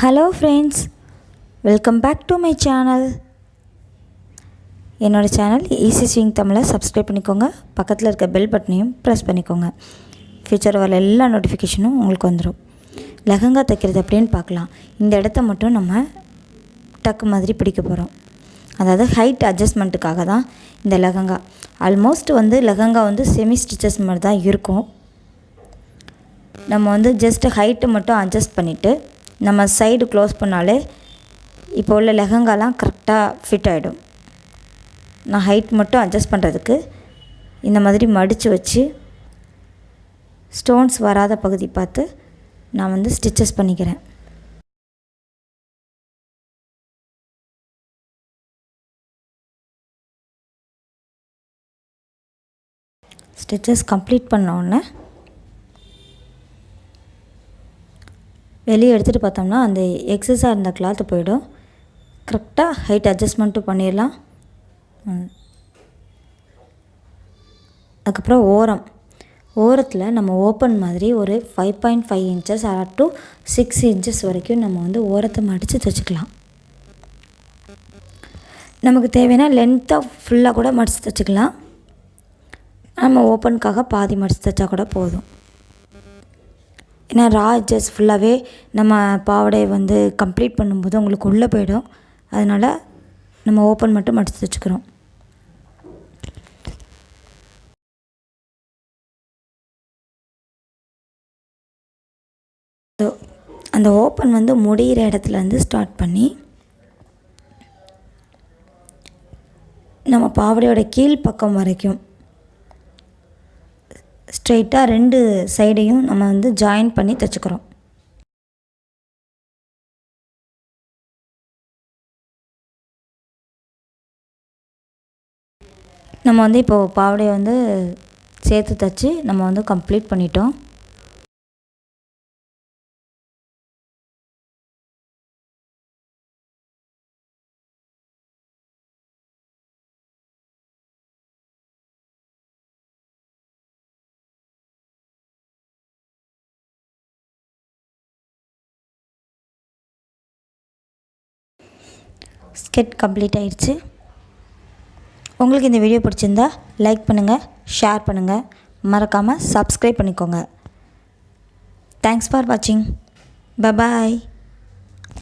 Hello friends, welcome back to my channel. என்னோடய channel easy swing தமிழை subscribe பண்ணிக்கோங்க. பக்கத்தில் இருக்க பெல் பட்டனையும் ப்ரெஸ் பண்ணிக்கோங்க. ஃபியூச்சர் வர எல்லா நோட்டிஃபிகேஷனும் உங்களுக்கு வந்துடும். லெஹங்கா தைக்கிறது அப்படின்னு பார்க்கலாம். இந்த இடத்த மட்டும் நம்ம டக்கு மாதிரி பிடிக்க போகிறோம். அதாவது ஹைட் அட்ஜஸ்ட்மெண்ட்டுக்காக தான் இந்த lehenga. Almost lehenga semi stitches மாதிரி தான் இருக்கும். நம்ம ஜஸ்ட் ஹைட்டு மட்டும் அட்ஜஸ்ட் பண்ணிவிட்டு நம்ம சைடு க்ளோஸ் பண்ணாலே இப்போ உள்ள லெஹங்காலாம் கரெக்டாக ஃபிட் ஆகிடும். நான் ஹைட் மட்டும் அட்ஜஸ்ட் பண்ணுறதுக்கு இந்த மாதிரி மடித்து வச்சு ஸ்டோன்ஸ் வராத பகுதி பார்த்து நான் ஸ்டிச்சஸ் பண்ணிக்கிறேன். ஸ்டிச்சஸ் கம்ப்ளீட் பண்ணோடனே வெளியே எடுத்துகிட்டு பார்த்தோம்னா அந்த எக்ஸஸாக இருந்த கிளாத்து போயிடும். கரெக்டாக ஹைட் அட்ஜஸ்ட்மெண்ட்டும் பண்ணிடலாம். அதுக்கப்புறம் ஓரத்தில் நம்ம ஓப்பன் மாதிரி ஒரு 5.5 இன்ச்சஸ் to 6 இன்ச்சஸ் வரைக்கும் நம்ம ஓரத்தை மடித்து தைச்சிக்கலாம். நமக்கு தேவையான லென்த்தாக ஃபுல்லாக கூட மடித்து தைச்சிக்கலாம். நம்ம ஓப்பனுக்காக பாதி மடித்து தைச்சா கூட போதும். ஏன்னா ரா எட்ஜஸ் ஃபுல்லாகவே நம்ம பாவாடையை கம்ப்ளீட் பண்ணும்போது உங்களுக்கு உள்ளே போயிடும். அதனால் நம்ம ஓப்பன் மட்டும் மடித்து தைச்சிக்கிறோம். அந்த ஓப்பன் முடிகிற இடத்துலேருந்து ஸ்டார்ட் பண்ணி நம்ம பாவாடையோட கீழ் பக்கம் வரைக்கும் ஸ்ட்ரெயிட்டாக 2 சைடையும் நம்ம ஜாயின் பண்ணி தைச்சிக்கிறோம். நம்ம இப்போது பாவாடையை சேர்த்து தைச்சி நம்ம கம்ப்ளீட் பண்ணிட்டோம். ஸ்கெட் கம்ப்ளீட் ஆயிடுச்சு. உங்களுக்கு இந்த வீடியோ பிடிச்சிருந்தா லைக் பண்ணுங்கள், ஷேர் பண்ணுங்கள், மறக்காமல் சப்ஸ்கிரைப் பண்ணிக்கோங்க. தேங்க்ஸ் ஃபார் வாட்சிங். Bye bye.